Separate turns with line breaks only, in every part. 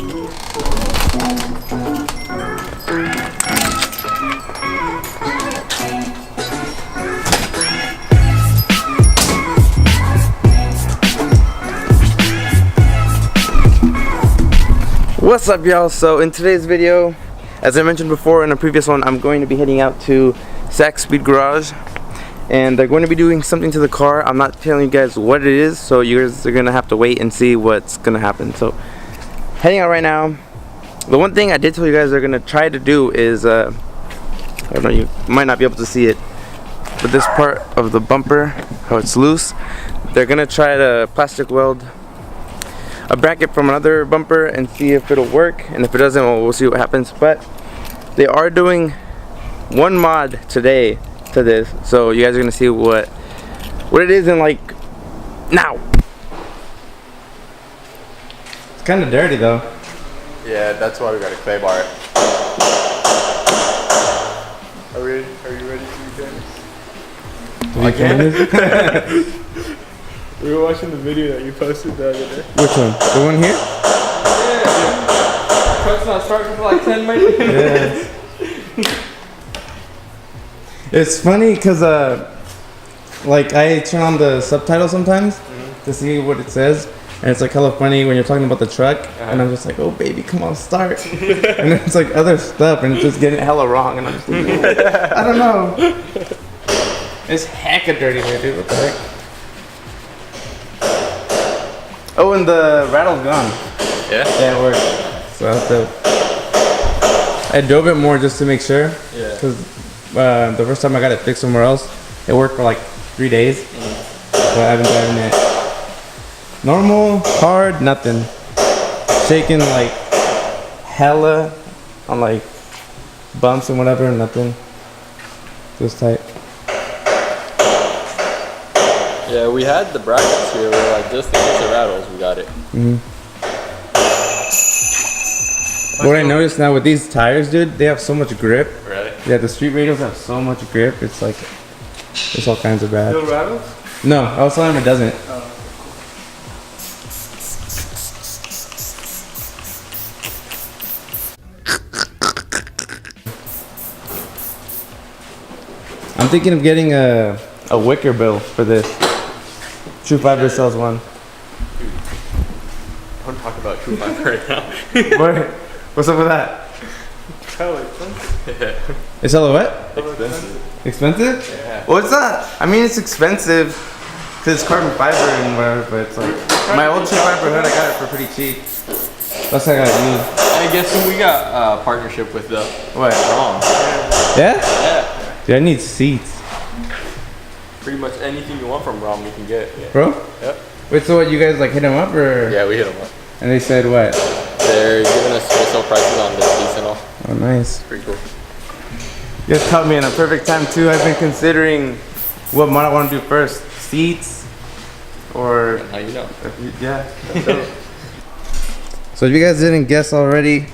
What's up, y'all? So in today's video, as I mentioned before in a previous one, I'm going to be heading out to Sac Speed Garage, and they're going to be doing something to the car. I'm not telling you guys what it is, so you guys are gonna have to wait and see what's gonna happen. So heading out right now. The one thing I did tell you guys they're gonna try to do is I don't know, you might not be able to see it, but this part of the bumper, how it's loose, they're gonna try to plastic weld a bracket from another bumper and see if it'll work, and if it doesn't, well, we'll see what happens. But they are doing one mod today to this, so you guys are gonna see what it is in like now. It's kind of dirty though.
Yeah, that's why we got a clay bar it. Are you ready to be famous?
I can.
We were watching the video that you posted the other day.
Which one? The one here?
Yeah. Truck's not starting for like 10 minutes.
Yeah. It's funny because like I turn on the subtitles sometimes to see what it says, and it's like hella funny when you're talking about the truck, and I'm just like, oh baby, come on, start. And then it's like other stuff, and it's just getting hella wrong, and I'm just like, I don't know. It's hecka dirty here, dude. What the heck? Oh, and the rattle's gone.
Yeah?
Yeah, it worked. So I drove it more just to make sure.
Yeah.
Because the first time I got it fixed somewhere else, it worked for like 3 days. So I've been driving it normal, hard, nothing. Shaking like hella on like bumps and whatever, nothing. Just tight.
Yeah, we had the brackets here. We were like, just in case it rattles, we got it.
What I noticed now with these tires, dude, they have so much grip.
Really?
Yeah, the street radials have so much grip. It's like, it's all kinds of bad.
Still rattles?
No, I was telling him it doesn't.
Oh.
I'm thinking of getting a wicker bill for this. True Fiber sells one.
Don't talk about True Fiber right now.
What's up with that?
Hella expensive.
It's hella what?
Expensive.
Expensive?
Yeah.
Well, it's not. I mean, it's expensive because it's carbon fiber and whatever, but it's like my old True Fiber hood, I got it for pretty cheap. That's what I got used.
I guess we got a partnership with the
What?
Rom.
Yeah?
Yeah.
Dude, I need seats.
Pretty much anything you want from Rom, we can get. Yeah.
Bro?
Yep.
Wait, so what, you guys like hit them up or?
Yeah, we hit them up.
And they said what?
They're giving us wholesale prices on the seats and all.
Oh, nice.
Pretty cool.
You guys caught me in a perfect time too. I've been considering what mod I want to do first. Seats or...
How you know?
Yeah. So if you guys didn't guess already,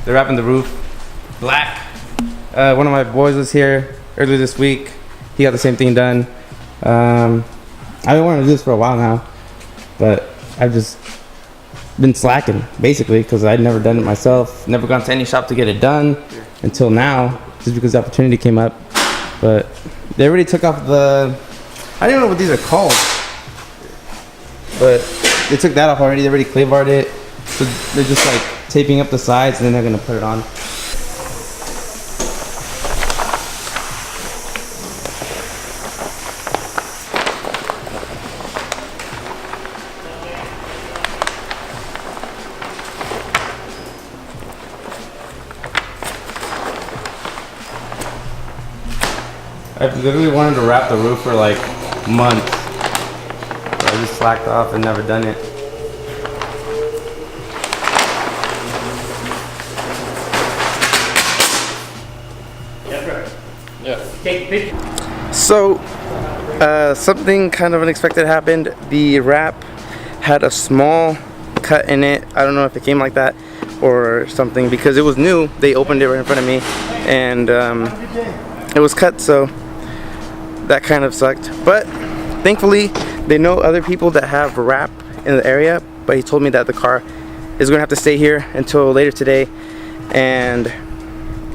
they're wrapping the roof black. One of my boys was here earlier this week. He got the same thing done. I've been wanting to do this for a while now, but I've just been slacking basically because I'd never done it myself. Never gone to any shop to get it done until now, just because the opportunity came up. But they already took off the... I don't even know what these are called, but they took that off already. They already clay barred it, so they're just like taping up the sides and then they're gonna put it on. I've literally wanted to wrap the roof for like months. So I just slacked off and never done it.
Yeah.
So, something kind of unexpected happened. The wrap had a small cut in it. I don't know if it came like that or something because it was new. They opened it right in front of me and it was cut, so that kind of sucked. But thankfully they know other people that have wrap in the area, but he told me that the car is going to have to stay here until later today, and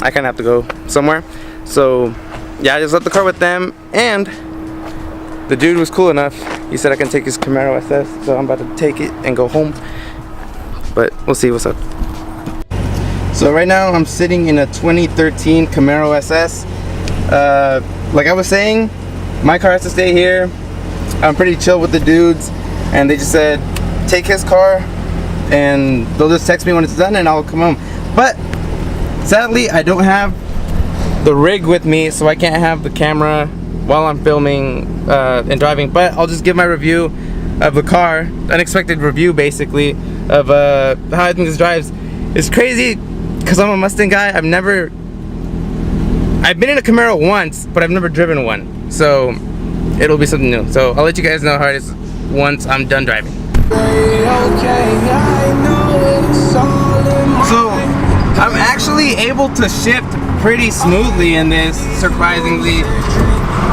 I kind of have to go somewhere. So yeah, I just left the car with them, and the dude was cool enough. He said I can take his Camaro SS, so I'm about to take it and go home. But we'll see what's up. So right now I'm sitting in a 2013 Camaro SS. Like I was saying, my car has to stay here. I'm pretty chill with the dudes, and they just said take his car and they'll just text me when it's done and I'll come home. But sadly I don't have the rig with me, so I can't have the camera while I'm filming and driving. But I'll just give my review of the car, unexpected review basically, of how I think this drives. It's crazy because I'm a Mustang guy. I've been in a Camaro once, but I've never driven one, so it'll be something new. So I'll let you guys know how it is once I'm done driving. So I'm actually able to shift pretty smoothly in this, surprisingly,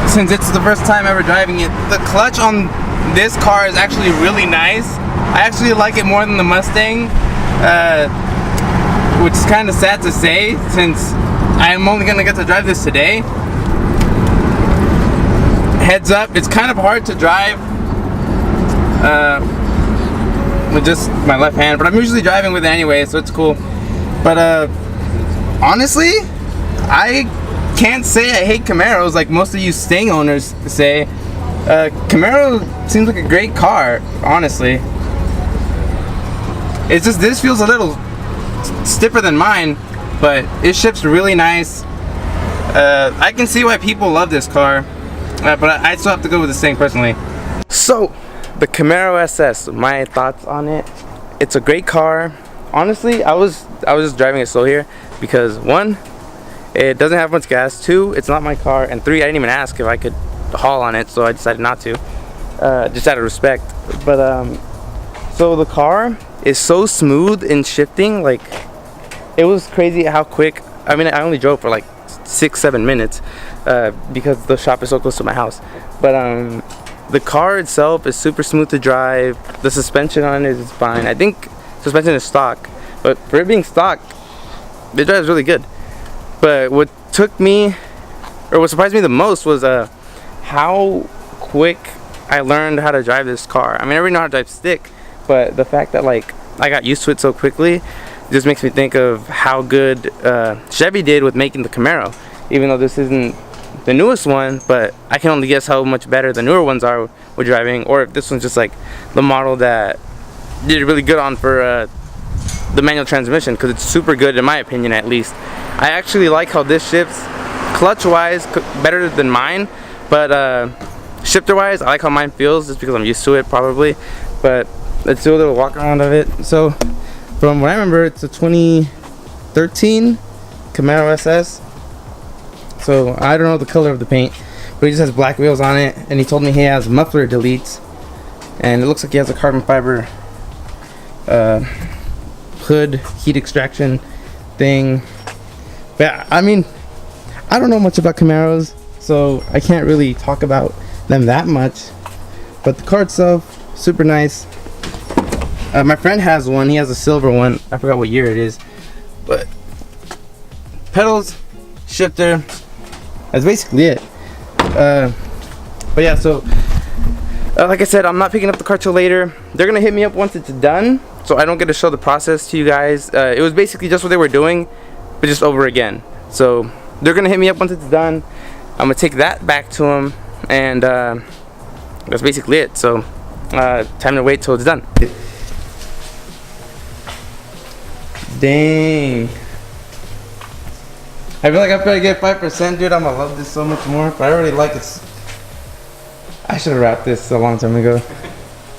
since it's the first time ever driving it. The clutch on this car is actually really nice. I actually like it more than the Mustang, which is kind of sad to say since I'm only gonna get to drive this today. Heads up, it's kind of hard to drive with just my left hand, but I'm usually driving with it anyway, so it's cool. But honestly, I can't say I hate Camaros like most of you Mustang owners say. Camaro seems like a great car, honestly. It's just this feels a little stiffer than mine, but it shifts really nice. I can see why people love this car, but I still have to go with the Mustang personally. So, the Camaro SS, my thoughts on it. It's a great car. Honestly, I was just driving it slow here because 1, it doesn't have much gas. 2, it's not my car, and 3, I didn't even ask if I could haul on it, so I decided not to, just out of respect. But so the car is so smooth in shifting, like it was crazy how quick. I mean, I only drove for like 6-7 minutes because the shop is so close to my house. But the car itself is super smooth to drive. The suspension on it is fine. I think suspension is stock, but for it being stock, it drives really good. But what took me, or what surprised me the most was how quick I learned how to drive this car. I mean, I already know how to drive stick, but the fact that like I got used to it so quickly just makes me think of how good Chevy did with making the Camaro. Even though this isn't the newest one, but I can only guess how much better the newer ones are with driving, or if this one's just like the model that did really good on for the manual transmission, because it's super good in my opinion, at least. I actually like how this shifts clutch wise better than mine, but shifter wise I like how mine feels, just because I'm used to it probably. But let's do a little walk around of it. So from what I remember, it's a 2013 Camaro SS. So I don't know the color of the paint, but he just has black wheels on it, and he told me he has muffler deletes, and it looks like he has a carbon fiber hood heat extraction thing. But I mean, I don't know much about Camaros, so I can't really talk about them that much. But the car itself, super nice. My friend has one. He has a silver one. I forgot what year it is. But pedals, shifter, that's basically it. But yeah, so like I said, I'm not picking up the car till later. They're gonna hit me up once it's done, so I don't get to show the process to you guys. It was basically just what they were doing, but just over again. So they're gonna hit me up once it's done. I'm gonna take that back to them, and that's basically it. So time to wait till it's done. Dang. I feel like I better get 5%, dude. I'm gonna love this so much more. But I already like it. I should have wrapped this a long time ago.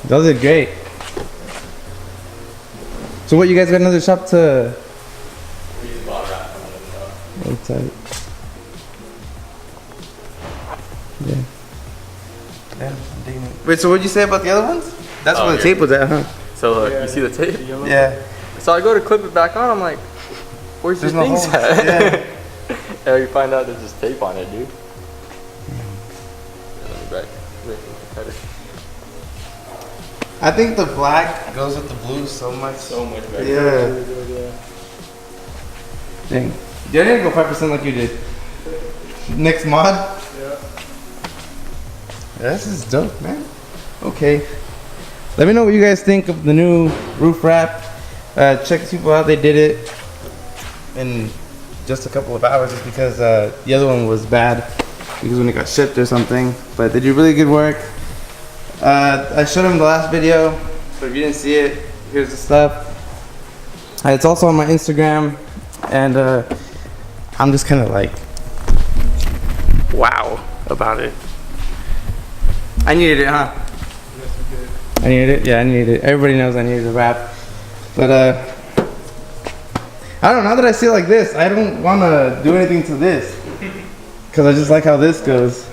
Those are great. So what, you guys got another shop to?
We use bottle wrap on it,
Outside. Yeah. Yeah, I'm digging it. Wait, so what'd you say about the other ones? That's where the tape was at, huh?
So look, you see the tape?
Yeah.
So I go to clip it back on, I'm like, where's the things at?
Yeah.
And you find out there's just tape on it, dude. Yeah, let me cut it.
I think the black goes with the blue so much.
So much better.
Yeah. Dang. Yeah, I didn't go 5% like you did. Next mod?
Yeah.
This is dope, man. Okay. Let me know what you guys think of the new roof wrap. Check these people out. They did it in just a couple of hours just because the other one was bad because when it got shipped or something. But they did really good work. I showed them the last video, but if you didn't see it, here's the stuff. It's also on my Instagram, and I'm just kind of like, wow about it. I needed it, huh?
Yes, you did.
I needed it? Yeah, I needed it. Everybody knows I needed a wrap. But I don't know, now that I see it like this, I don't want to do anything to this. Because I just like how this goes.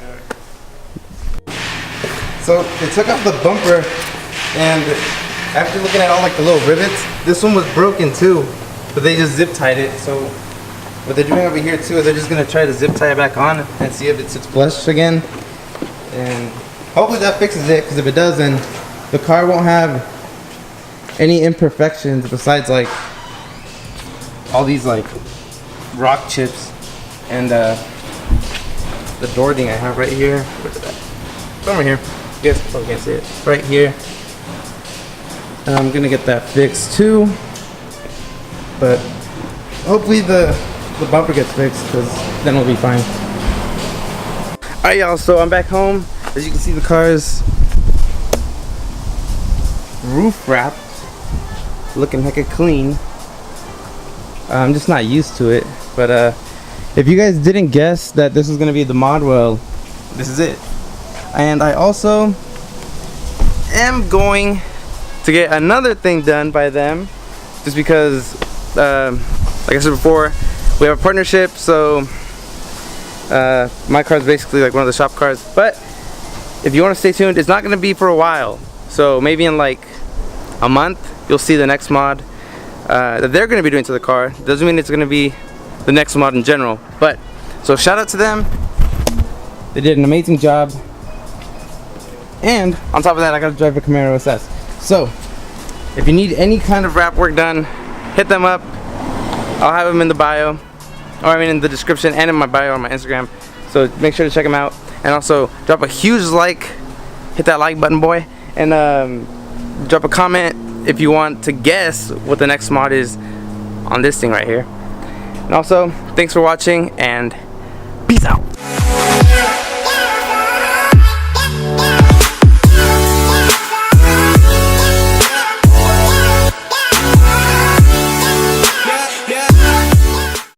So they took off the bumper, and after looking at all like the little rivets, this one was broken too, but they just zip tied it. So what they're doing over here too is they're just gonna try to zip tie it back on and see if it sits flush again. And hopefully that fixes it, because if it doesn't, the car won't have any imperfections besides like all these like rock chips and the door thing I have right here. Where's it at? It's over here. You guys probably can't see it. Right here. And I'm gonna get that fixed too. But hopefully the bumper gets fixed, because then we'll be fine. Alright y'all, so I'm back home. As you can see, the car's roof wrapped, looking hecka clean. I'm just not used to it, but if you guys didn't guess that this was gonna be the mod, well, this is it. And I also am going to get another thing done by them, just because like I said before, we have a partnership, so my car is basically like one of the shop cars. But if you want to stay tuned, it's not going to be for a while, so maybe in like a month you'll see the next mod that they're going to be doing to the car. Doesn't mean it's going to be the next mod in general, but so shout out to them. They did an amazing job, and on top of that, I got to drive a Camaro SS. So if you need any kind of wrap work done, hit them up. I'll have them in the bio, or I mean in the description and in my bio on my Instagram, so make sure to check them out. And also drop a huge like, hit that like button, boy, and drop a comment if you want to guess what the next mod is on this thing right here. And also, thanks for watching, and